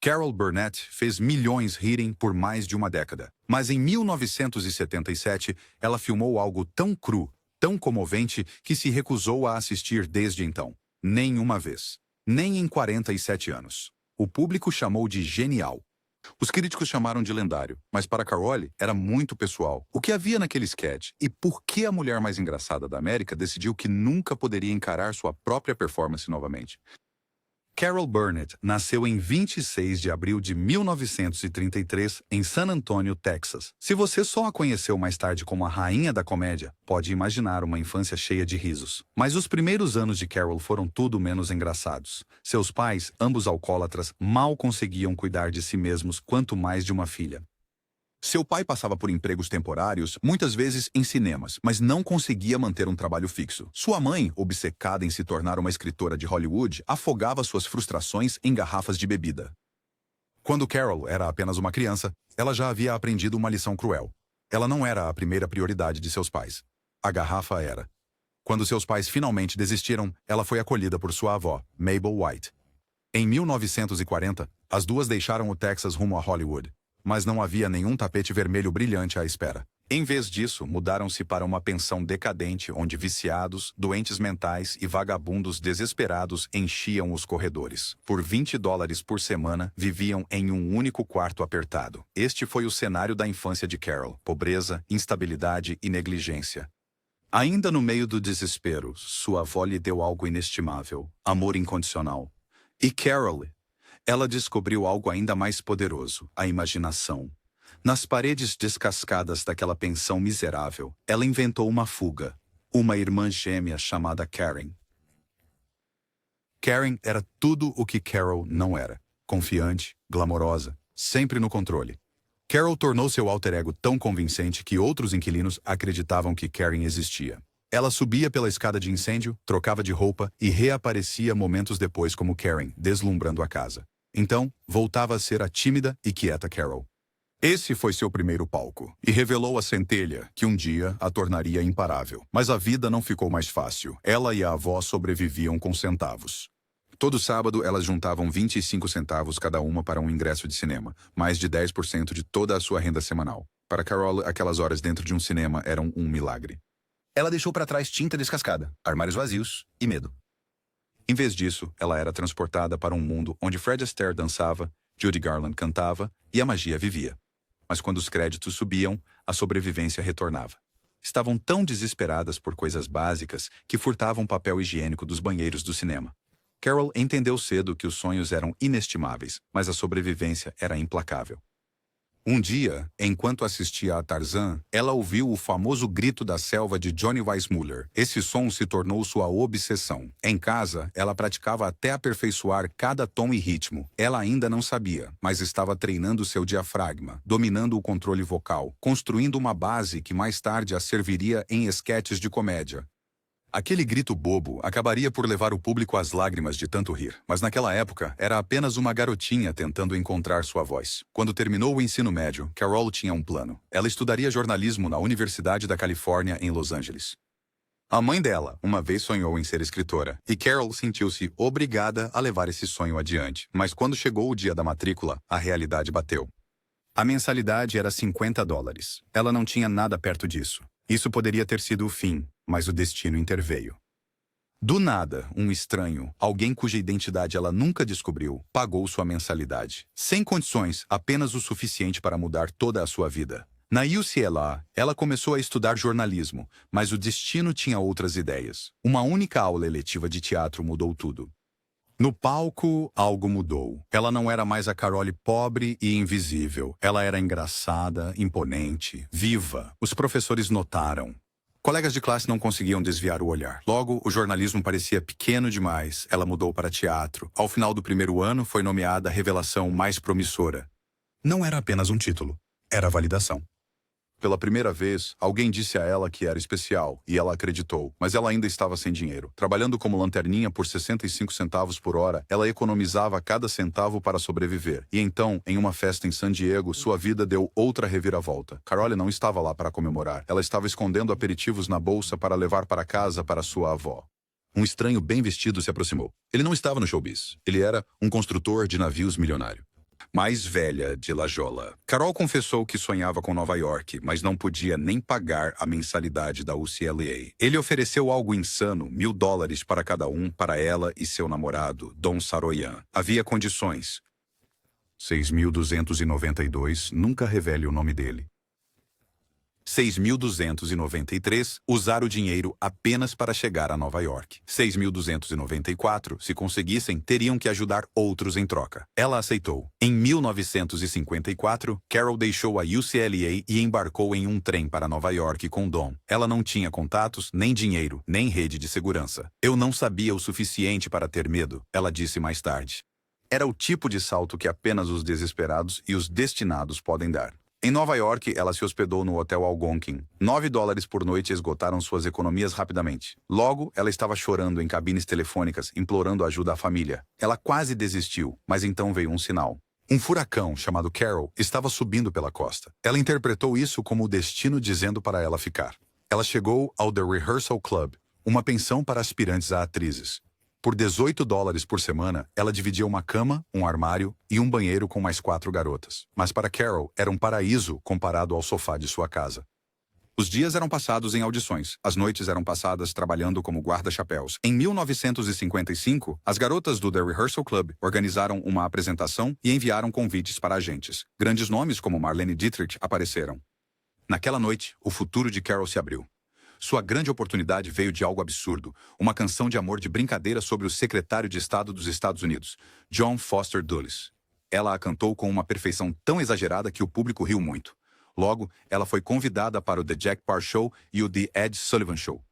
Carol Burnett fez milhões rirem por mais de uma década. Mas em 1977, ela filmou algo tão cru, tão comovente, que se recusou a assistir desde então. Nenhuma vez. Nem em 47 anos. O público chamou de genial. Os críticos chamaram de lendário, mas para Carol era muito pessoal. O que havia naquele sketch e por que a mulher mais engraçada da América decidiu que nunca poderia encarar sua própria performance novamente. Carol Burnett nasceu em 26 de abril de 1933 em San Antonio, Texas. Se você só a conheceu mais tarde como a rainha da comédia, pode imaginar uma infância cheia de risos. Mas os primeiros anos de Carol foram tudo menos engraçados. Seus pais, ambos alcoólatras, mal conseguiam cuidar de si mesmos, quanto mais de uma filha. Seu pai passava por empregos temporários, muitas vezes em cinemas, mas não conseguia manter um trabalho fixo. Sua mãe, obcecada em se tornar uma escritora de Hollywood, afogava suas frustrações em garrafas de bebida. Quando Carol era apenas uma criança, ela já havia aprendido uma lição cruel. Ela não era a primeira prioridade de seus pais. A garrafa era. Quando seus pais finalmente desistiram, ela foi acolhida por sua avó, Mabel White. Em 1940, as duas deixaram o Texas rumo a Hollywood. Mas não havia nenhum tapete vermelho brilhante à espera. Em vez disso, mudaram-se para uma pensão decadente onde viciados, doentes mentais e vagabundos desesperados enchiam os corredores. Por $20 por semana, viviam em um único quarto apertado. Este foi o cenário da infância de Carol: pobreza, instabilidade e negligência. Ainda no meio do desespero, sua avó lhe deu algo inestimável: amor incondicional. E Carol... ela descobriu algo ainda mais poderoso: a imaginação. Nas paredes descascadas daquela pensão miserável, ela inventou uma fuga. Uma irmã gêmea chamada Karen. Karen era tudo o que Carol não era. Confiante, glamourosa, sempre no controle. Carol tornou seu alter ego tão convincente que outros inquilinos acreditavam que Karen existia. Ela subia pela escada de incêndio, trocava de roupa e reaparecia momentos depois como Karen, deslumbrando a casa. Então, voltava a ser a tímida e quieta Carol. Esse foi seu primeiro palco, e revelou a centelha que um dia a tornaria imparável. Mas a vida não ficou mais fácil. Ela e a avó sobreviviam com centavos. Todo sábado, elas juntavam 25 centavos cada uma para um ingresso de cinema, mais de 10% de toda a sua renda semanal. Para Carol, aquelas horas dentro de um cinema eram um milagre. Ela deixou para trás tinta descascada, armários vazios e medo. Em vez disso, ela era transportada para um mundo onde Fred Astaire dançava, Judy Garland cantava e a magia vivia. Mas quando os créditos subiam, a sobrevivência retornava. Estavam tão desesperadas por coisas básicas que furtavam papel higiênico dos banheiros do cinema. Carol entendeu cedo que os sonhos eram inestimáveis, mas a sobrevivência era implacável. Um dia, enquanto assistia a Tarzan, ela ouviu o famoso grito da selva de Johnny Weissmuller. Esse som se tornou sua obsessão. Em casa, ela praticava até aperfeiçoar cada tom e ritmo. Ela ainda não sabia, mas estava treinando seu diafragma, dominando o controle vocal, construindo uma base que mais tarde a serviria em esquetes de comédia. Aquele grito bobo acabaria por levar o público às lágrimas de tanto rir, mas naquela época era apenas uma garotinha tentando encontrar sua voz. Quando terminou o ensino médio, Carol tinha um plano. Ela estudaria jornalismo na Universidade da Califórnia, em Los Angeles. A mãe dela uma vez sonhou em ser escritora, e Carol sentiu-se obrigada a levar esse sonho adiante. Mas quando chegou o dia da matrícula, a realidade bateu. A mensalidade era $50. Ela não tinha nada perto disso. Isso poderia ter sido o fim, mas o destino interveio. Do nada, um estranho, alguém cuja identidade ela nunca descobriu, pagou sua mensalidade. Sem condições, apenas o suficiente para mudar toda a sua vida. Na UCLA, ela começou a estudar jornalismo, mas o destino tinha outras ideias. Uma única aula eletiva de teatro mudou tudo. No palco, algo mudou. Ela não era mais a Carol pobre e invisível. Ela era engraçada, imponente, viva. Os professores notaram. Colegas de classe não conseguiam desviar o olhar. Logo, o jornalismo parecia pequeno demais. Ela mudou para teatro. Ao final do primeiro ano, foi nomeada a revelação mais promissora. Não era apenas um título, era validação. Pela primeira vez, alguém disse a ela que era especial, e ela acreditou, mas ela ainda estava sem dinheiro. Trabalhando como lanterninha por 65 centavos por hora, ela economizava cada centavo para sobreviver. E então, em uma festa em San Diego, sua vida deu outra reviravolta. Carol não estava lá para comemorar. Ela estava escondendo aperitivos na bolsa para levar para casa para sua avó. Um estranho bem vestido se aproximou. Ele não estava no showbiz. Ele era um construtor de navios milionário. mais velha de La Jolla. Carol confessou que sonhava com Nova York, mas não podia nem pagar a mensalidade da UCLA. Ele ofereceu algo insano, $1.000 para cada um, para ela e seu namorado, Don Saroyan. Havia condições. 6.292, nunca revele o nome dele. 6.293, usar o dinheiro apenas para chegar a Nova York. 6.294, se conseguissem, teriam que ajudar outros em troca. Ela aceitou. Em 1954, Carol deixou a UCLA e embarcou em um trem para Nova York com Don. Ela não tinha contatos, nem dinheiro, nem rede de segurança. Eu não sabia o suficiente para ter medo, ela disse mais tarde. Era o tipo de salto que apenas os desesperados e os destinados podem dar. Em Nova York, ela se hospedou no Hotel Algonquin. $9 por noite esgotaram suas economias rapidamente. Logo, ela estava chorando em cabines telefônicas, implorando ajuda à família. Ela quase desistiu, mas então veio um sinal. Um furacão chamado Carol estava subindo pela costa. Ela interpretou isso como o destino dizendo para ela ficar. Ela chegou ao The Rehearsal Club, uma pensão para aspirantes a atrizes. Por $18 por semana, ela dividia uma cama, um armário e um banheiro com mais 4 garotas. Mas para Carol, era um paraíso comparado ao sofá de sua casa. Os dias eram passados em audições. As noites eram passadas trabalhando como guarda-chapéus. Em 1955, as garotas do The Rehearsal Club organizaram uma apresentação e enviaram convites para agentes. Grandes nomes como Marlene Dietrich apareceram. Naquela noite, o futuro de Carol se abriu. Sua grande oportunidade veio de algo absurdo, uma canção de amor de brincadeira sobre o secretário de Estado dos Estados Unidos, John Foster Dulles. Ela a cantou com uma perfeição tão exagerada que o público riu muito. Logo, ela foi convidada para o The Jack Paar Show e o The Ed Sullivan Show.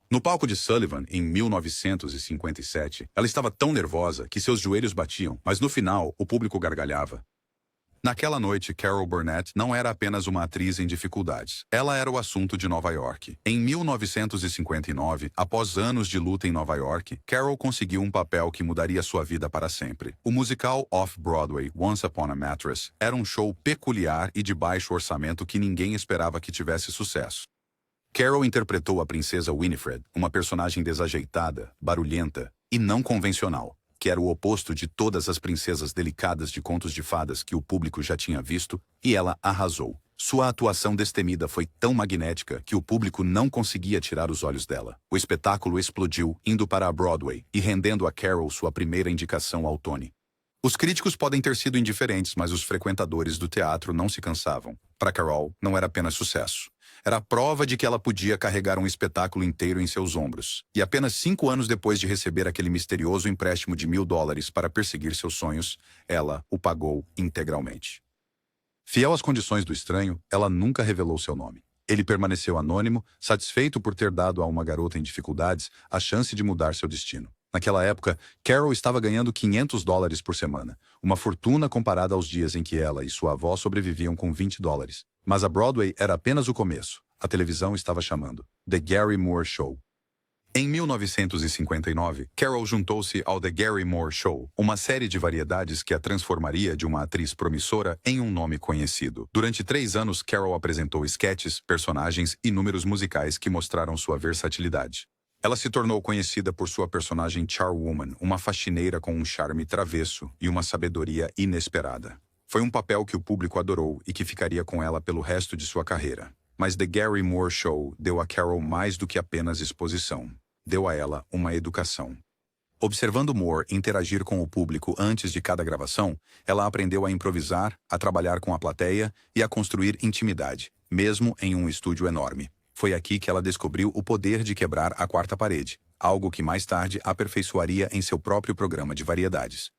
No palco de Sullivan, em 1957, ela estava tão nervosa que seus joelhos batiam, mas no final, o público gargalhava. Naquela noite, Carol Burnett não era apenas uma atriz em dificuldades. Ela era o assunto de Nova York. Em 1959, após anos de luta em Nova York, Carol conseguiu um papel que mudaria sua vida para sempre. O musical Off-Broadway, Once Upon a Mattress, era um show peculiar e de baixo orçamento que ninguém esperava que tivesse sucesso. Carol interpretou a princesa Winifred, uma personagem desajeitada, barulhenta e não convencional, que era o oposto de todas as princesas delicadas de contos de fadas que o público já tinha visto, e ela arrasou. Sua atuação destemida foi tão magnética que o público não conseguia tirar os olhos dela. O espetáculo explodiu, indo para a Broadway e rendendo a Carol sua primeira indicação ao Tony. Os críticos podem ter sido indiferentes, mas os frequentadores do teatro não se cansavam. Para Carol, não era apenas sucesso. Era a prova de que ela podia carregar um espetáculo inteiro em seus ombros. E apenas 5 anos depois de receber aquele misterioso empréstimo de $1.000 para perseguir seus sonhos, ela o pagou integralmente. Fiel às condições do estranho, ela nunca revelou seu nome. Ele permaneceu anônimo, satisfeito por ter dado a uma garota em dificuldades a chance de mudar seu destino. Naquela época, Carol estava ganhando $500 por semana, uma fortuna comparada aos dias em que ela e sua avó sobreviviam com $20. Mas a Broadway era apenas o começo. A televisão estava chamando. The Gary Moore Show. Em 1959, Carol juntou-se ao The Gary Moore Show, uma série de variedades que a transformaria de uma atriz promissora em um nome conhecido. Durante 3 anos, Carol apresentou esquetes, personagens e números musicais que mostraram sua versatilidade. Ela se tornou conhecida por sua personagem Charwoman, uma faxineira com um charme travesso e uma sabedoria inesperada. Foi um papel que o público adorou e que ficaria com ela pelo resto de sua carreira. Mas The Gary Moore Show deu a Carol mais do que apenas exposição. Deu a ela uma educação. Observando Moore interagir com o público antes de cada gravação, ela aprendeu a improvisar, a trabalhar com a plateia e a construir intimidade, mesmo em um estúdio enorme. Foi aqui que ela descobriu o poder de quebrar a quarta parede, algo que mais tarde aperfeiçoaria em seu próprio programa de variedades.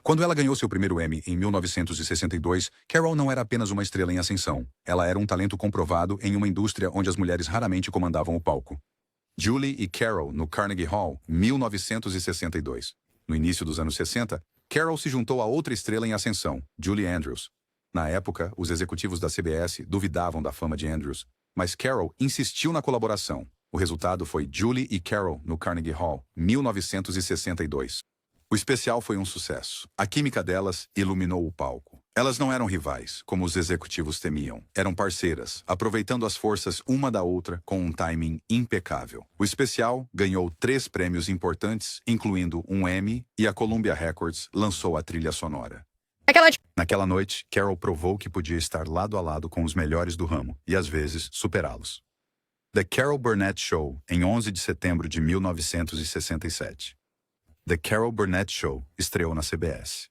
Quando ela ganhou seu primeiro Emmy em 1962, Carol não era apenas uma estrela em ascensão. Ela era um talento comprovado em uma indústria onde as mulheres raramente comandavam o palco. Julie e Carol, no Carnegie Hall, 1962. No início dos anos 60, Carol se juntou a outra estrela em ascensão, Julie Andrews. Na época, os executivos da CBS duvidavam da fama de Andrews, mas Carol insistiu na colaboração. O resultado foi Julie e Carol no Carnegie Hall, 1962. O especial foi um sucesso. A química delas iluminou o palco. Elas não eram rivais, como os executivos temiam. Eram parceiras, aproveitando as forças uma da outra com um timing impecável. O especial ganhou 3 prêmios importantes, incluindo um Emmy, e a Columbia Records lançou a trilha sonora. Naquela noite, Carol provou que podia estar lado a lado com os melhores do ramo e, às vezes, superá-los. The Carol Burnett Show, em 11 de setembro de 1967. The Carol Burnett Show estreou na CBS.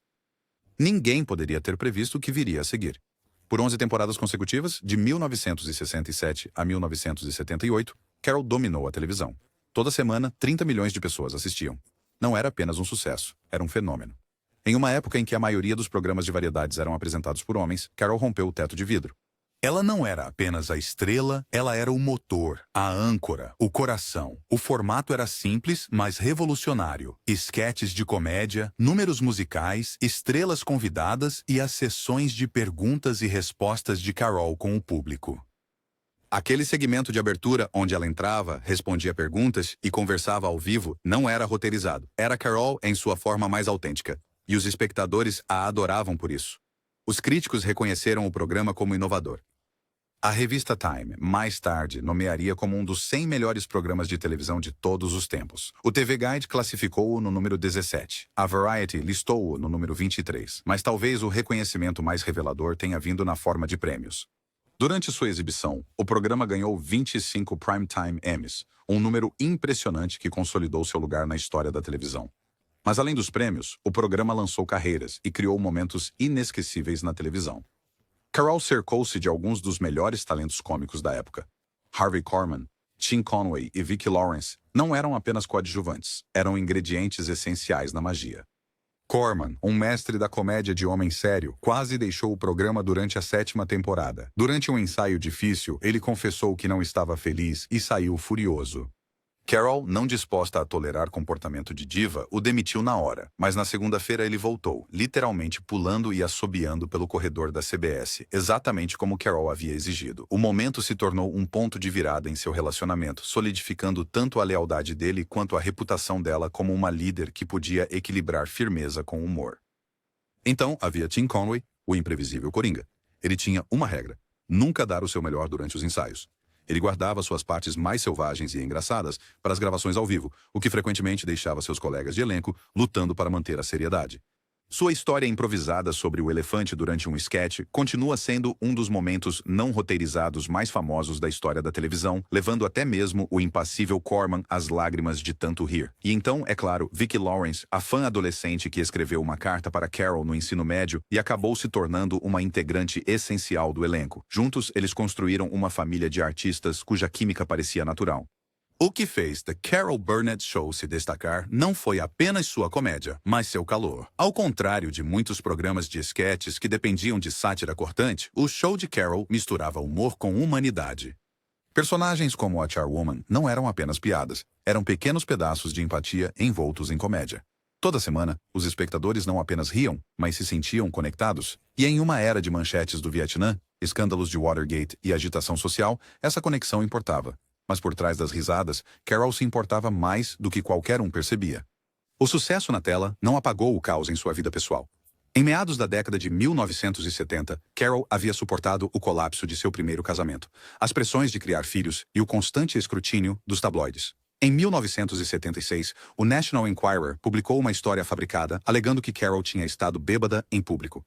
Ninguém poderia ter previsto o que viria a seguir. Por 11 temporadas consecutivas, de 1967 a 1978, Carol dominou a televisão. Toda semana, 30 milhões de pessoas assistiam. Não era apenas um sucesso, era um fenômeno. Em uma época em que a maioria dos programas de variedades eram apresentados por homens, Carol rompeu o teto de vidro. Ela não era apenas a estrela, ela era o motor, a âncora, o coração. O formato era simples, mas revolucionário. Esquetes de comédia, números musicais, estrelas convidadas e as sessões de perguntas e respostas de Carol com o público. Aquele segmento de abertura onde ela entrava, respondia perguntas e conversava ao vivo não era roteirizado. Era Carol em sua forma mais autêntica. E os espectadores a adoravam por isso. Os críticos reconheceram o programa como inovador. A revista Time, mais tarde, nomearia como um dos 100 melhores programas de televisão de todos os tempos. O TV Guide classificou-o no número 17. A Variety listou-o no número 23. Mas talvez o reconhecimento mais revelador tenha vindo na forma de prêmios. Durante sua exibição, o programa ganhou 25 Primetime Emmys, um número impressionante que consolidou seu lugar na história da televisão. Mas além dos prêmios, o programa lançou carreiras e criou momentos inesquecíveis na televisão. Carol cercou-se de alguns dos melhores talentos cômicos da época. Harvey Korman, Tim Conway e Vicki Lawrence não eram apenas coadjuvantes, eram ingredientes essenciais na magia. Korman, um mestre da comédia de homem sério, quase deixou o programa durante a 7ª temporada. Durante um ensaio difícil, ele confessou que não estava feliz e saiu furioso. Carol, não disposta a tolerar comportamento de diva, o demitiu na hora, mas na segunda-feira ele voltou, literalmente pulando e assobiando pelo corredor da CBS, exatamente como Carol havia exigido. O momento se tornou um ponto de virada em seu relacionamento, solidificando tanto a lealdade dele quanto a reputação dela como uma líder que podia equilibrar firmeza com humor. Então, havia Tim Conway, o imprevisível Coringa. Ele tinha uma regra: nunca dar o seu melhor durante os ensaios. Ele guardava suas partes mais selvagens e engraçadas para as gravações ao vivo, o que frequentemente deixava seus colegas de elenco lutando para manter a seriedade. Sua história improvisada sobre o elefante durante um esquete continua sendo um dos momentos não roteirizados mais famosos da história da televisão, levando até mesmo o impassível Korman às lágrimas de tanto rir. E então, é claro, Vicki Lawrence, a fã adolescente que escreveu uma carta para Carol no ensino médio e acabou se tornando uma integrante essencial do elenco. Juntos, eles construíram uma família de artistas cuja química parecia natural. O que fez The Carol Burnett Show se destacar não foi apenas sua comédia, mas seu calor. Ao contrário de muitos programas de esquetes que dependiam de sátira cortante, o show de Carol misturava humor com humanidade. Personagens como a Charwoman não eram apenas piadas, eram pequenos pedaços de empatia envoltos em comédia. Toda semana, os espectadores não apenas riam, mas se sentiam conectados. E em uma era de manchetes do Vietnã, escândalos de Watergate e agitação social, essa conexão importava. Mas por trás das risadas, Carol se importava mais do que qualquer um percebia. O sucesso na tela não apagou o caos em sua vida pessoal. Em meados da década de 1970, Carol havia suportado o colapso de seu primeiro casamento, as pressões de criar filhos e o constante escrutínio dos tabloides. Em 1976, o National Enquirer publicou uma história fabricada alegando que Carol tinha estado bêbada em público.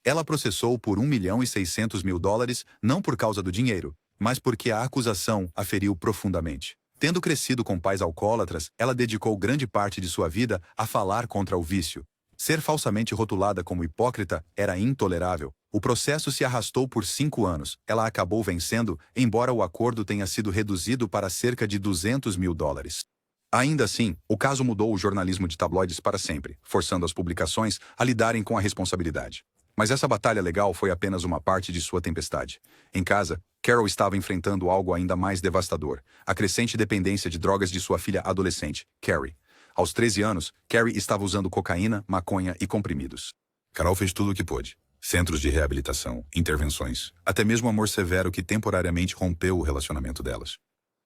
Ela processou por $1.600.000 não por causa do dinheiro, mas porque a acusação a feriu profundamente. Tendo crescido com pais alcoólatras, ela dedicou grande parte de sua vida a falar contra o vício. Ser falsamente rotulada como hipócrita era intolerável. O processo se arrastou por 5 anos. Ela acabou vencendo, embora o acordo tenha sido reduzido para cerca de $200.000. Ainda assim, o caso mudou o jornalismo de tabloides para sempre, forçando as publicações a lidarem com a responsabilidade. Mas essa batalha legal foi apenas uma parte de sua tempestade. Em casa, Carol estava enfrentando algo ainda mais devastador: a crescente dependência de drogas de sua filha adolescente, Carrie. Aos 13 anos, Carrie estava usando cocaína, maconha e comprimidos. Carol fez tudo o que pôde. Centros de reabilitação, intervenções, até mesmo amor severo que temporariamente rompeu o relacionamento delas.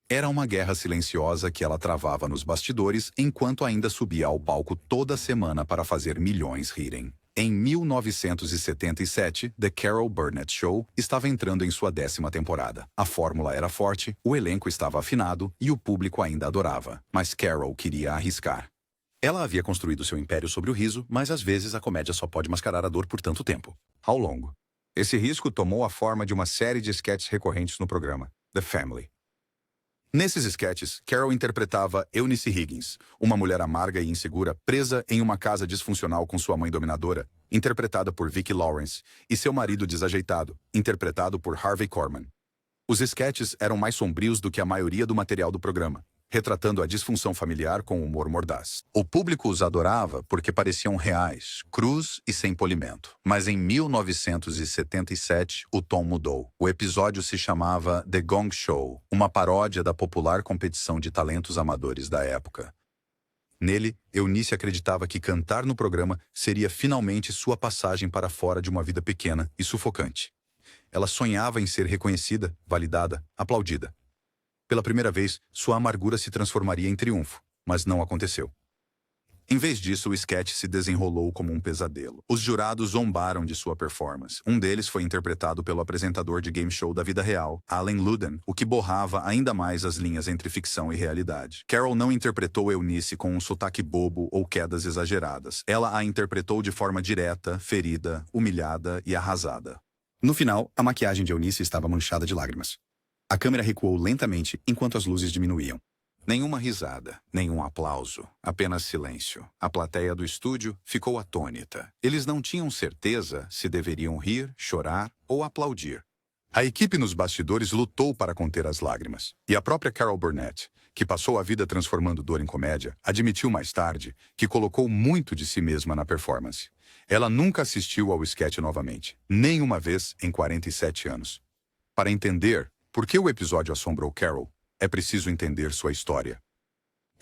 Era uma guerra silenciosa que ela travava nos bastidores enquanto ainda subia ao palco toda semana para fazer milhões rirem. Em 1977, The Carol Burnett Show estava entrando em sua 10ª temporada. A fórmula era forte, o elenco estava afinado e o público ainda adorava. Mas Carol queria arriscar. Ela havia construído seu império sobre o riso, mas às vezes a comédia só pode mascarar a dor por tanto tempo. Ao longo. Esse risco tomou a forma de uma série de sketches recorrentes no programa, The Family. Nesses sketches, Carol interpretava Eunice Higgins, uma mulher amarga e insegura presa em uma casa disfuncional com sua mãe dominadora, interpretada por Vicki Lawrence, e seu marido desajeitado, interpretado por Harvey Korman. Os sketches eram mais sombrios do que a maioria do material do programa, retratando a disfunção familiar com humor mordaz. O público os adorava porque pareciam reais, crus e sem polimento. Mas em 1977, o tom mudou. O episódio se chamava The Gong Show, uma paródia da popular competição de talentos amadores da época. Nele, Eunice acreditava que cantar no programa seria finalmente sua passagem para fora de uma vida pequena e sufocante. Ela sonhava em ser reconhecida, validada, aplaudida. Pela primeira vez, sua amargura se transformaria em triunfo, mas não aconteceu. Em vez disso, o sketch se desenrolou como um pesadelo. Os jurados zombaram de sua performance. Um deles foi interpretado pelo apresentador de game show da vida real, Alan Luden, o que borrava ainda mais as linhas entre ficção e realidade. Carol não interpretou Eunice com um sotaque bobo ou quedas exageradas. Ela a interpretou de forma direta, ferida, humilhada e arrasada. No final, a maquiagem de Eunice estava manchada de lágrimas. A câmera recuou lentamente enquanto as luzes diminuíam. Nenhuma risada, nenhum aplauso, apenas silêncio. A plateia do estúdio ficou atônita. Eles não tinham certeza se deveriam rir, chorar ou aplaudir. A equipe nos bastidores lutou para conter as lágrimas. E a própria Carol Burnett, que passou a vida transformando dor em comédia, admitiu mais tarde que colocou muito de si mesma na performance. Ela nunca assistiu ao sketch novamente, nem uma vez em 47 anos. Para entender por que o episódio assombrou Carol, é preciso entender sua história.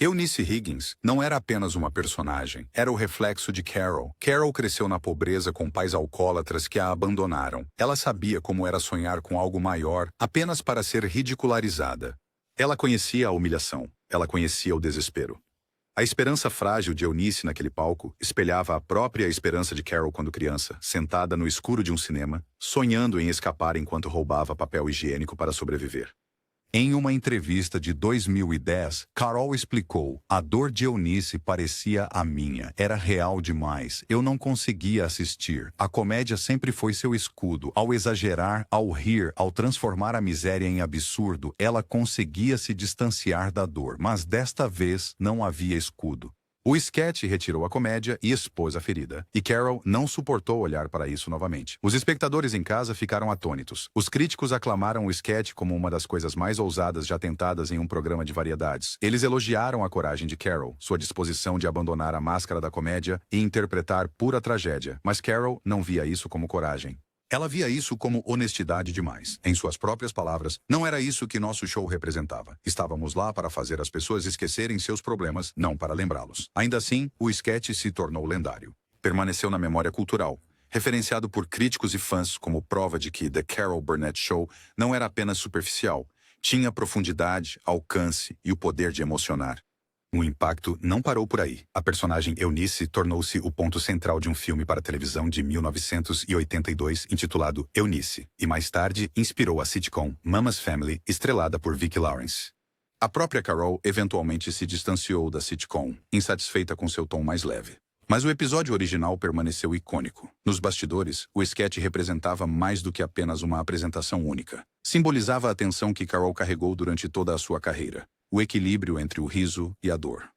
Eunice Higgins não era apenas uma personagem, era o reflexo de Carol. Carol cresceu na pobreza com pais alcoólatras que a abandonaram. Ela sabia como era sonhar com algo maior apenas para ser ridicularizada. Ela conhecia a humilhação, ela conhecia o desespero. A esperança frágil de Eunice naquele palco espelhava a própria esperança de Carol quando criança, sentada no escuro de um cinema, sonhando em escapar enquanto roubava papel higiênico para sobreviver. Em uma entrevista de 2010, Carol explicou: a dor de Eunice parecia a minha. Era real demais. Eu não conseguia assistir. A comédia sempre foi seu escudo. Ao exagerar, ao rir, ao transformar a miséria em absurdo, ela conseguia se distanciar da dor. Mas desta vez não havia escudo. O sketch retirou a comédia e expôs a ferida. E Carol não suportou olhar para isso novamente. Os espectadores em casa ficaram atônitos. Os críticos aclamaram o sketch como uma das coisas mais ousadas já tentadas em um programa de variedades. Eles elogiaram a coragem de Carol, sua disposição de abandonar a máscara da comédia e interpretar pura tragédia. Mas Carol não via isso como coragem. Ela via isso como honestidade demais. Em suas próprias palavras, não era isso que nosso show representava. Estávamos lá para fazer as pessoas esquecerem seus problemas, não para lembrá-los. Ainda assim, o sketch se tornou lendário. Permaneceu na memória cultural, referenciado por críticos e fãs como prova de que The Carol Burnett Show não era apenas superficial, tinha profundidade, alcance e o poder de emocionar. O impacto não parou por aí. A personagem Eunice tornou-se o ponto central de um filme para televisão de 1982 intitulado Eunice, e mais tarde inspirou a sitcom Mama's Family, estrelada por Vicki Lawrence. A própria Carol eventualmente se distanciou da sitcom, insatisfeita com seu tom mais leve. Mas o episódio original permaneceu icônico. Nos bastidores, o sketch representava mais do que apenas uma apresentação única. Simbolizava a tensão que Carol carregou durante toda a sua carreira. O equilíbrio entre o riso e a dor.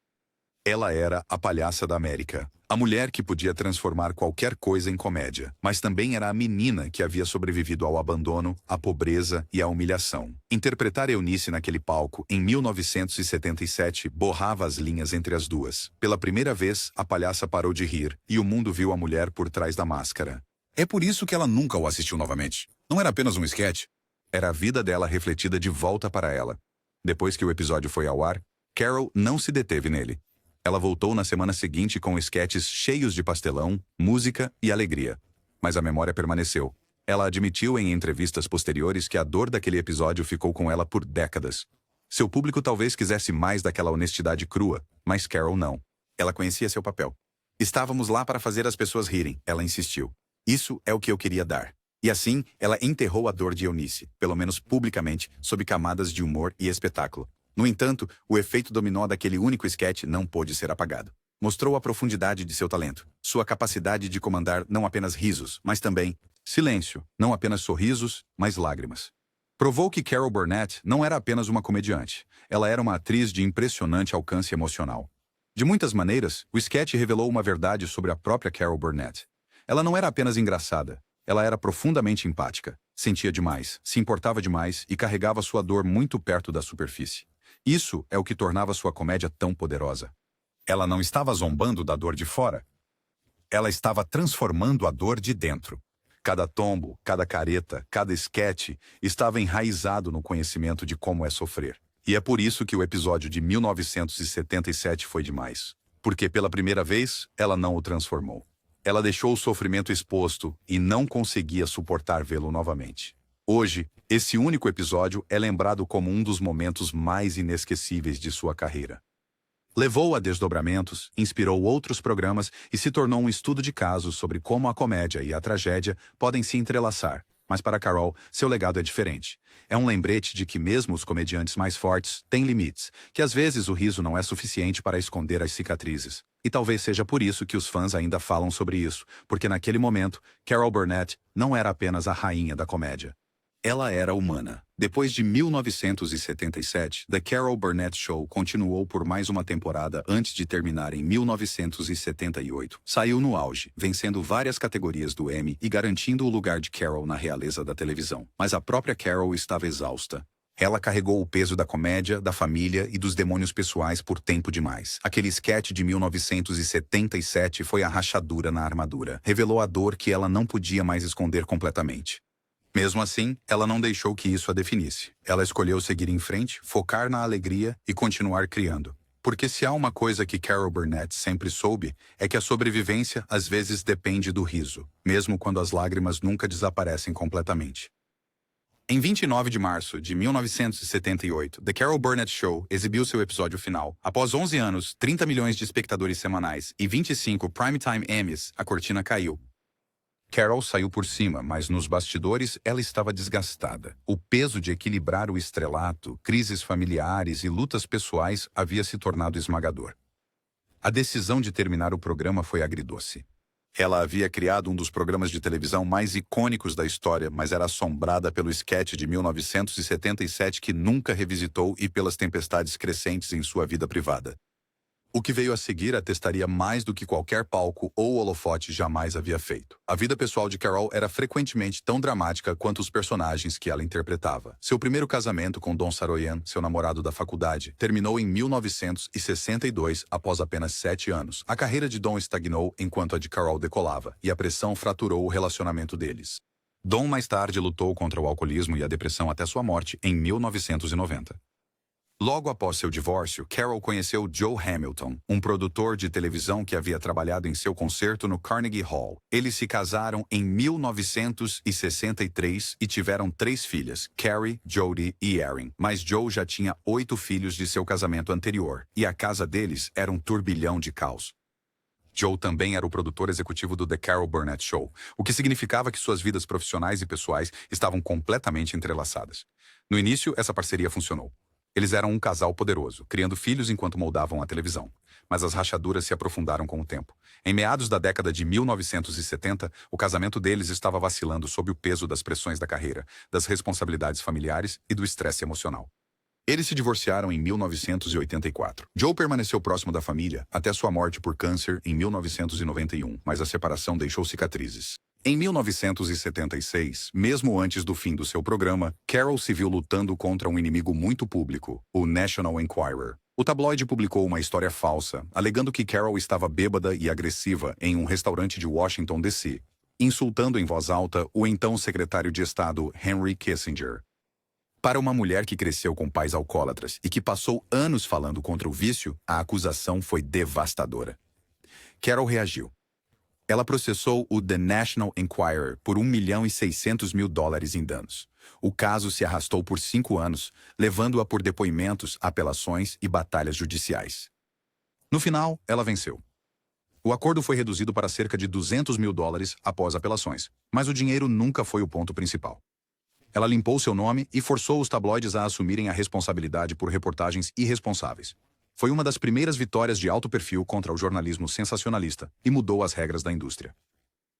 Ela era a palhaça da América, a mulher que podia transformar qualquer coisa em comédia, mas também era a menina que havia sobrevivido ao abandono, à pobreza e à humilhação. Interpretar Eunice naquele palco, em 1977, borrava as linhas entre as duas. Pela primeira vez, a palhaça parou de rir, e o mundo viu a mulher por trás da máscara. É por isso que ela nunca o assistiu novamente. Não era apenas um sketch. Era a vida dela refletida de volta para ela. Depois que o episódio foi ao ar, Carol não se deteve nele. Ela voltou na semana seguinte com sketches cheios de pastelão, música e alegria. Mas a memória permaneceu. Ela admitiu em entrevistas posteriores que a dor daquele episódio ficou com ela por décadas. Seu público talvez quisesse mais daquela honestidade crua, mas Carol não. Ela conhecia seu papel. Estávamos lá para fazer as pessoas rirem, ela insistiu. Isso é o que eu queria dar. E assim, ela enterrou a dor de Eunice, pelo menos publicamente, sob camadas de humor e espetáculo. No entanto, o efeito dominó daquele único sketch não pôde ser apagado. Mostrou a profundidade de seu talento, sua capacidade de comandar não apenas risos, mas também Silêncio, não apenas sorrisos, mas lágrimas. Provou que Carol Burnett não era apenas uma comediante. Ela era uma atriz de impressionante alcance emocional. De muitas maneiras, o sketch revelou uma verdade sobre a própria Carol Burnett. Ela não era apenas engraçada. Ela era profundamente empática. Sentia demais, se importava demais e carregava sua dor muito perto da superfície. Isso é o que tornava sua comédia tão poderosa. Ela não estava zombando da dor de fora. Ela estava transformando a dor de dentro. Cada tombo, cada careta, cada esquete estava enraizado no conhecimento de como é sofrer. E é por isso que o episódio de 1977 foi demais. Porque pela primeira vez, ela não o transformou. Ela deixou o sofrimento exposto e não conseguia suportar vê-lo novamente. Hoje, esse único episódio é lembrado como um dos momentos mais inesquecíveis de sua carreira. Levou a desdobramentos, inspirou outros programas e se tornou um estudo de casos sobre como a comédia e a tragédia podem se entrelaçar. Mas para Carol, seu legado é diferente. É um lembrete de que mesmo os comediantes mais fortes têm limites, que às vezes o riso não é suficiente para esconder as cicatrizes. E talvez seja por isso que os fãs ainda falam sobre isso, porque naquele momento, Carol Burnett não era apenas a rainha da comédia. Ela era humana. Depois de 1977, The Carol Burnett Show continuou por mais uma temporada antes de terminar em 1978. Saiu no auge, vencendo várias categorias do Emmy e garantindo o lugar de Carol na realeza da televisão. Mas a própria Carol estava exausta. Ela carregou o peso da comédia, da família e dos demônios pessoais por tempo demais. Aquele sketch de 1977 foi a rachadura na armadura. Revelou a dor que ela não podia mais esconder completamente. Mesmo assim, ela não deixou que isso a definisse. Ela escolheu seguir em frente, focar na alegria e continuar criando. Porque se há uma coisa que Carol Burnett sempre soube, é que a sobrevivência às vezes depende do riso, mesmo quando as lágrimas nunca desaparecem completamente. Em 29 de março de 1978, The Carol Burnett Show exibiu seu episódio final. Após 11 anos, 30 milhões de espectadores semanais e 25 Primetime Emmys, a cortina caiu. Carol saiu por cima, mas nos bastidores ela estava desgastada. O peso de equilibrar o estrelato, crises familiares e lutas pessoais havia se tornado esmagador. A decisão de terminar o programa foi agridoce. Ela havia criado um dos programas de televisão mais icônicos da história, mas era assombrada pelo sketch de 1977 que nunca revisitou e pelas tempestades crescentes em sua vida privada. O que veio a seguir atestaria mais do que qualquer palco ou holofote jamais havia feito. A vida pessoal de Carol era frequentemente tão dramática quanto os personagens que ela interpretava. Seu primeiro casamento com Don Saroyan, seu namorado da faculdade, terminou em 1962 após apenas 7 anos. A carreira de Don estagnou enquanto a de Carol decolava, e a pressão fraturou o relacionamento deles. Don mais tarde lutou contra o alcoolismo e a depressão até sua morte em 1990. Logo após seu divórcio, Carol conheceu Joe Hamilton, um produtor de televisão que havia trabalhado em seu concerto no Carnegie Hall. Eles se casaram em 1963 e tiveram 3 filhas, Carrie, Jody e Erin. Mas Joe já tinha 8 filhos de seu casamento anterior, e a casa deles era um turbilhão de caos. Joe também era o produtor executivo do The Carol Burnett Show, o que significava que suas vidas profissionais e pessoais estavam completamente entrelaçadas. No início, essa parceria funcionou. Eles eram um casal poderoso, criando filhos enquanto moldavam a televisão. Mas as rachaduras se aprofundaram com o tempo. Em meados da década de 1970, o casamento deles estava vacilando sob o peso das pressões da carreira, das responsabilidades familiares e do estresse emocional. Eles se divorciaram em 1984. Joe permaneceu próximo da família até sua morte por câncer em 1991, mas a separação deixou cicatrizes. Em 1976, mesmo antes do fim do seu programa, Carol se viu lutando contra um inimigo muito público, o National Enquirer. O tabloide publicou uma história falsa, alegando que Carol estava bêbada e agressiva em um restaurante de Washington, D.C., insultando em voz alta o então secretário de Estado Henry Kissinger. Para uma mulher que cresceu com pais alcoólatras e que passou anos falando contra o vício, a acusação foi devastadora. Carol reagiu. Ela processou o The National Enquirer por $1.600.000 em danos. O caso se arrastou por 5 anos, levando-a por depoimentos, apelações e batalhas judiciais. No final, ela venceu. O acordo foi reduzido para cerca de $200.000 após apelações, mas o dinheiro nunca foi o ponto principal. Ela limpou seu nome e forçou os tabloides a assumirem a responsabilidade por reportagens irresponsáveis. Foi uma das primeiras vitórias de alto perfil contra o jornalismo sensacionalista e mudou as regras da indústria.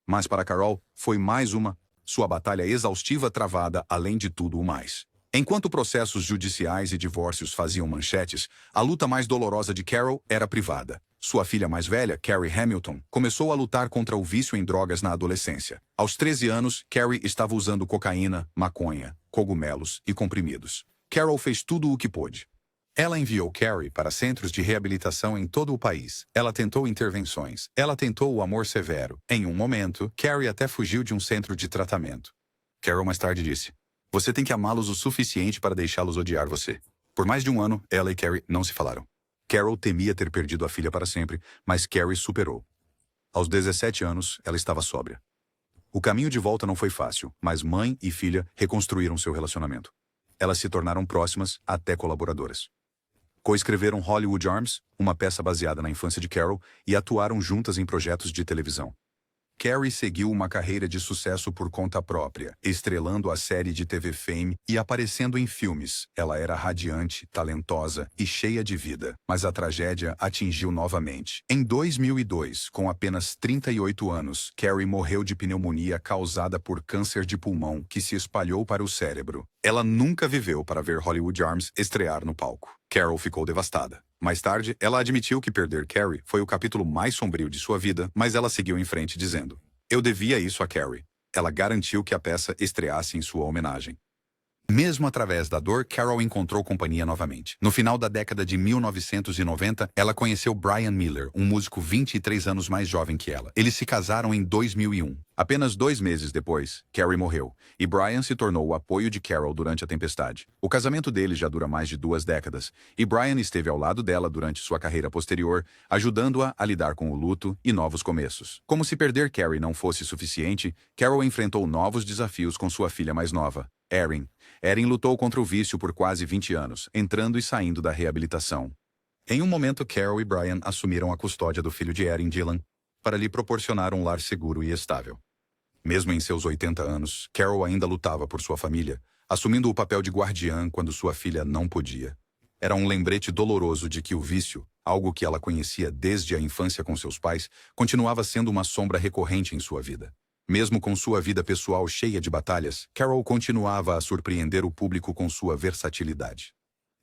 Mas para Carol, foi mais uma sua batalha exaustiva travada além de tudo o mais. Enquanto processos judiciais e divórcios faziam manchetes, a luta mais dolorosa de Carol era privada. Sua filha mais velha, Carrie Hamilton, começou a lutar contra o vício em drogas na adolescência. Aos 13 anos, Carrie estava usando cocaína, maconha, cogumelos e comprimidos. Carol fez tudo o que pôde. Ela enviou Carrie para centros de reabilitação em todo o país. Ela tentou intervenções. Ela tentou o amor severo. Em um momento, Carrie até fugiu de um centro de tratamento. Carol mais tarde disse: "Você tem que amá-los o suficiente para deixá-los odiar você." Por mais de um ano, ela e Carrie não se falaram. Carol temia ter perdido a filha para sempre, mas Carrie superou. Aos 17 anos, ela estava sóbria. O caminho de volta não foi fácil, mas mãe e filha reconstruíram seu relacionamento. Elas se tornaram próximas, até colaboradoras. Coescreveram Hollywood Arms, uma peça baseada na infância de Carol, e atuaram juntas em projetos de televisão. Carrie seguiu uma carreira de sucesso por conta própria, estrelando a série de TV Fame e aparecendo em filmes. Ela era radiante, talentosa e cheia de vida, mas a tragédia atingiu novamente. Em 2002, com apenas 38 anos, Carrie morreu de pneumonia causada por câncer de pulmão que se espalhou para o cérebro. Ela nunca viveu para ver Hollywood Arms estrear no palco. Carol ficou devastada. Mais tarde, ela admitiu que perder Carrie foi o capítulo mais sombrio de sua vida, mas ela seguiu em frente dizendo: "Eu devia isso a Carrie." Ela garantiu que a peça estreasse em sua homenagem. Mesmo através da dor, Carol encontrou companhia novamente. No final da década de 1990, ela conheceu Brian Miller, um músico 23 anos mais jovem que ela. Eles se casaram em 2001. Apenas 2 meses depois, Carrie morreu, e Brian se tornou o apoio de Carol durante a tempestade. O casamento deles já dura mais de 2 décadas, e Brian esteve ao lado dela durante sua carreira posterior, ajudando-a a lidar com o luto e novos começos. Como se perder Carrie não fosse suficiente, Carol enfrentou novos desafios com sua filha mais nova, Erin. Erin lutou contra o vício por quase 20 anos, entrando e saindo da reabilitação. Em um momento, Carol e Brian assumiram a custódia do filho de Erin, Dylan, para lhe proporcionar um lar seguro e estável. Mesmo em seus 80 anos, Carol ainda lutava por sua família, assumindo o papel de guardiã quando sua filha não podia. Era um lembrete doloroso de que o vício, algo que ela conhecia desde a infância com seus pais, continuava sendo uma sombra recorrente em sua vida. Mesmo com sua vida pessoal cheia de batalhas, Carol continuava a surpreender o público com sua versatilidade.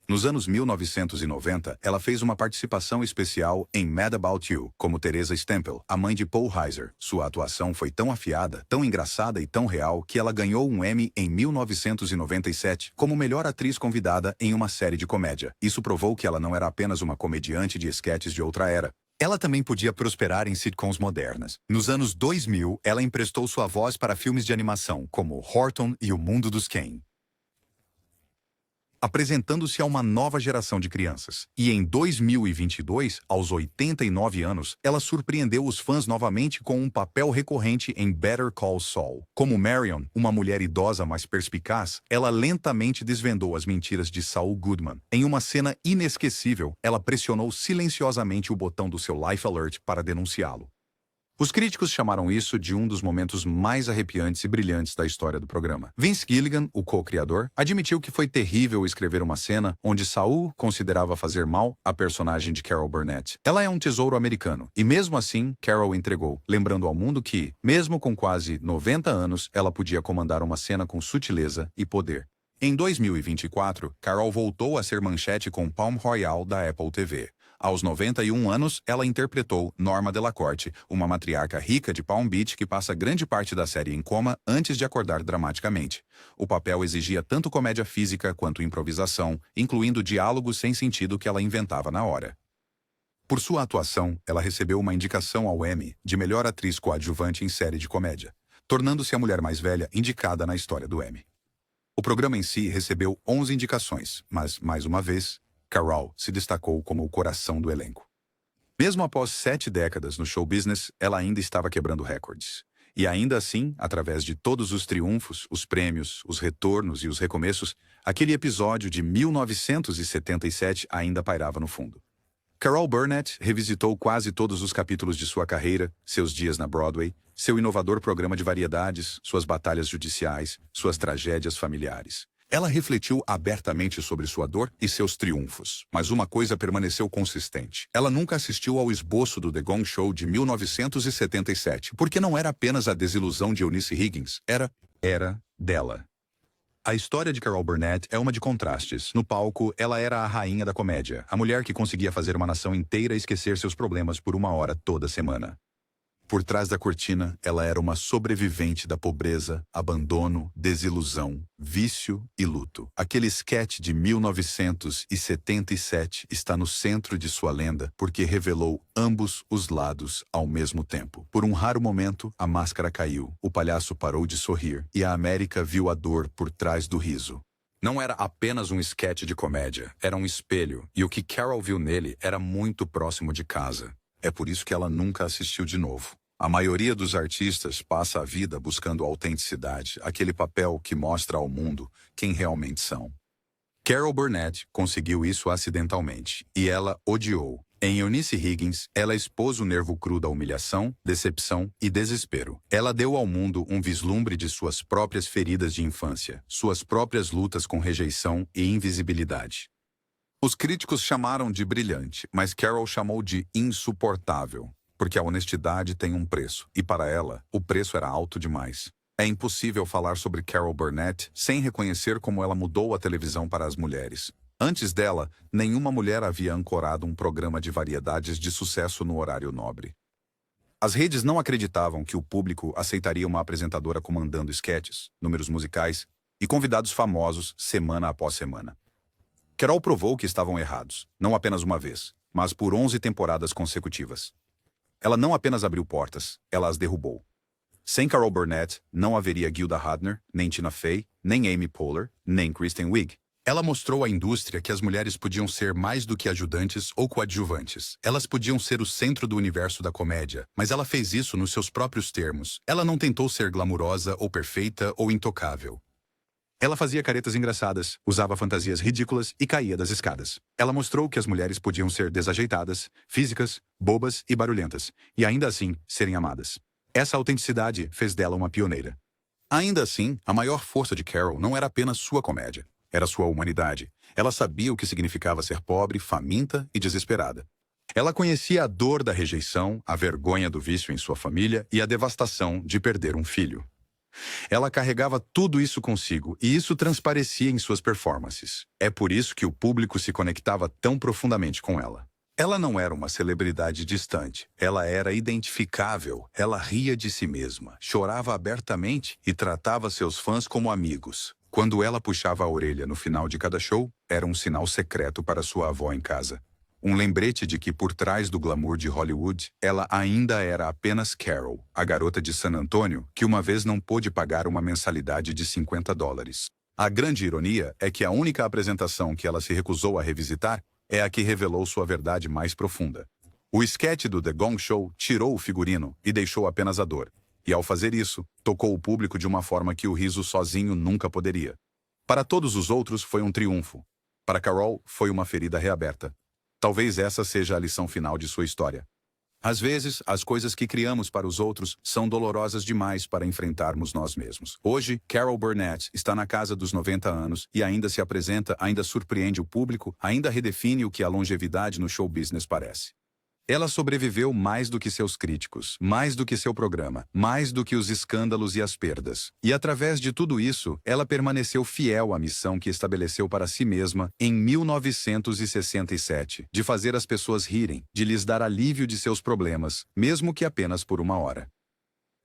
Nos anos 1990, ela fez uma participação especial em Mad About You, como Teresa Stempel, a mãe de Paul Reiser. Sua atuação foi tão afiada, tão engraçada e tão real que ela ganhou um Emmy em 1997 como melhor atriz convidada em uma série de comédia. Isso provou que ela não era apenas uma comediante de esquetes de outra era. Ela também podia prosperar em sitcoms modernas. Nos anos 2000, ela emprestou sua voz para filmes de animação, como Horton e O Mundo dos Ken, apresentando-se a uma nova geração de crianças. E em 2022, aos 89 anos, ela surpreendeu os fãs novamente com um papel recorrente em Better Call Saul. Como Marion, uma mulher idosa mais perspicaz, ela lentamente desvendou as mentiras de Saul Goodman. Em uma cena inesquecível, ela pressionou silenciosamente o botão do seu Life Alert para denunciá-lo. Os críticos chamaram isso de um dos momentos mais arrepiantes e brilhantes da história do programa. Vince Gilligan, o co-criador, admitiu que foi terrível escrever uma cena onde Saul considerava fazer mal a personagem de Carol Burnett. Ela é um tesouro americano, e mesmo assim, Carol entregou, lembrando ao mundo que, mesmo com quase 90 anos, ela podia comandar uma cena com sutileza e poder. Em 2024, Carol voltou a ser manchete com Palm Royale da Apple TV. Aos 91 anos, ela interpretou Norma Delacorte, uma matriarca rica de Palm Beach que passa grande parte da série em coma antes de acordar dramaticamente. O papel exigia tanto comédia física quanto improvisação, incluindo diálogos sem sentido que ela inventava na hora. Por sua atuação, ela recebeu uma indicação ao Emmy de melhor atriz coadjuvante em série de comédia, tornando-se a mulher mais velha indicada na história do Emmy. O programa em si recebeu 11 indicações, mas, mais uma vez, Carol se destacou como o coração do elenco. Mesmo após 7 décadas no show business, ela ainda estava quebrando recordes. E ainda assim, através de todos os triunfos, os prêmios, os retornos e os recomeços, aquele episódio de 1977 ainda pairava no fundo. Carol Burnett revisitou quase todos os capítulos de sua carreira, seus dias na Broadway, seu inovador programa de variedades, suas batalhas judiciais, suas tragédias familiares. Ela refletiu abertamente sobre sua dor e seus triunfos, mas uma coisa permaneceu consistente. Ela nunca assistiu ao esboço do The Gong Show de 1977, porque não era apenas a desilusão de Eunice Higgins, era Era dela. A história de Carol Burnett é uma de contrastes. No palco, ela era a rainha da comédia, a mulher que conseguia fazer uma nação inteira esquecer seus problemas por 1 hora toda semana. Por trás da cortina, ela era uma sobrevivente da pobreza, abandono, desilusão, vício e luto. Aquele sketch de 1977 está no centro de sua lenda porque revelou ambos os lados ao mesmo tempo. Por um raro momento, a máscara caiu, o palhaço parou de sorrir e a América viu a dor por trás do riso. Não era apenas um sketch de comédia, era um espelho, e o que Carol viu nele era muito próximo de casa. É por isso que ela nunca assistiu de novo. A maioria dos artistas passa a vida buscando autenticidade, aquele papel que mostra ao mundo quem realmente são. Carol Burnett conseguiu isso acidentalmente, e ela odiou. Em Eunice Higgins, ela expôs o nervo cru da humilhação, decepção e desespero. Ela deu ao mundo um vislumbre de suas próprias feridas de infância, suas próprias lutas com rejeição e invisibilidade. Os críticos chamaram de brilhante, mas Carol chamou de insuportável. Porque a honestidade tem um preço, e para ela, o preço era alto demais. É impossível falar sobre Carol Burnett sem reconhecer como ela mudou a televisão para as mulheres. Antes dela, nenhuma mulher havia ancorado um programa de variedades de sucesso no horário nobre. As redes não acreditavam que o público aceitaria uma apresentadora comandando esquetes, números musicais e convidados famosos semana após semana. Carol provou que estavam errados, não apenas uma vez, mas por 11 temporadas consecutivas. Ela não apenas abriu portas, ela as derrubou. Sem Carol Burnett, não haveria Gilda Radner, nem Tina Fey, nem Amy Poehler, nem Kristen Wiig. Ela mostrou à indústria que as mulheres podiam ser mais do que ajudantes ou coadjuvantes. Elas podiam ser o centro do universo da comédia, mas ela fez isso nos seus próprios termos. Ela não tentou ser glamurosa ou perfeita ou intocável. Ela fazia caretas engraçadas, usava fantasias ridículas e caía das escadas. Ela mostrou que as mulheres podiam ser desajeitadas, físicas, bobas e barulhentas, e ainda assim serem amadas. Essa autenticidade fez dela uma pioneira. Ainda assim, a maior força de Carol não era apenas sua comédia, era sua humanidade. Ela sabia o que significava ser pobre, faminta e desesperada. Ela conhecia a dor da rejeição, a vergonha do vício em sua família e a devastação de perder um filho. Ela carregava tudo isso consigo, e isso transparecia em suas performances. É por isso que o público se conectava tão profundamente com ela. Ela não era uma celebridade distante, ela era identificável, ela ria de si mesma, chorava abertamente e tratava seus fãs como amigos. Quando ela puxava a orelha no final de cada show, era um sinal secreto para sua avó em casa. Um lembrete de que por trás do glamour de Hollywood, ela ainda era apenas Carol, a garota de San Antônio que uma vez não pôde pagar uma mensalidade de $50. A grande ironia é que a única apresentação que ela se recusou a revisitar é a que revelou sua verdade mais profunda. O esquete do The Gong Show tirou o figurino e deixou apenas a dor. E ao fazer isso, tocou o público de uma forma que o riso sozinho nunca poderia. Para todos os outros foi um triunfo. Para Carol, foi uma ferida reaberta. Talvez essa seja a lição final de sua história. Às vezes, as coisas que criamos para os outros são dolorosas demais para enfrentarmos nós mesmos. Hoje, Carol Burnett está na casa dos 90 anos e ainda se apresenta, ainda surpreende o público, ainda redefine o que a longevidade no show business parece. Ela sobreviveu mais do que seus críticos, mais do que seu programa, mais do que os escândalos e as perdas. E através de tudo isso, ela permaneceu fiel à missão que estabeleceu para si mesma em 1967, de fazer as pessoas rirem, de lhes dar alívio de seus problemas, mesmo que apenas por 1 hora.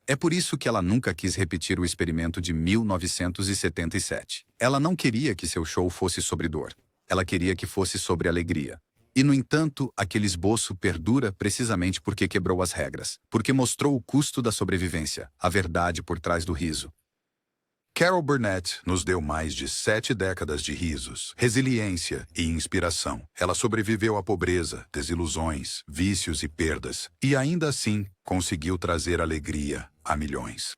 É por isso que ela nunca quis repetir o experimento de 1977. Ela não queria que seu show fosse sobre dor. Ela queria que fosse sobre alegria. E, no entanto, aquele esboço perdura precisamente porque quebrou as regras, porque mostrou o custo da sobrevivência, a verdade por trás do riso. Carol Burnett nos deu mais de 7 décadas de risos, resiliência e inspiração. Ela sobreviveu à pobreza, desilusões, vícios e perdas, e ainda assim conseguiu trazer alegria a milhões.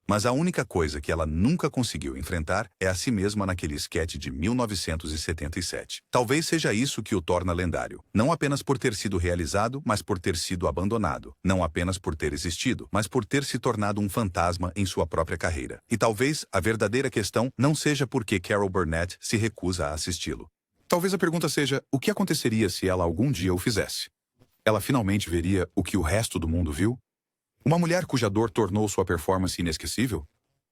Mas a única coisa que ela nunca conseguiu enfrentar é a si mesma naquele esquete de 1977. Talvez seja isso que o torna lendário. Não apenas por ter sido realizado, mas por ter sido abandonado. Não apenas por ter existido, mas por ter se tornado um fantasma em sua própria carreira. E talvez a verdadeira questão não seja por que Carol Burnett se recusa a assisti-lo. Talvez a pergunta seja, o que aconteceria se ela algum dia o fizesse? Ela finalmente veria o que o resto do mundo viu? Uma mulher cuja dor tornou sua performance inesquecível?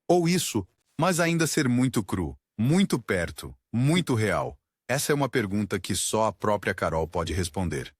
Ou isso Mas ainda ser muito cru, muito perto, muito real. Essa é uma pergunta que só a própria Carol pode responder.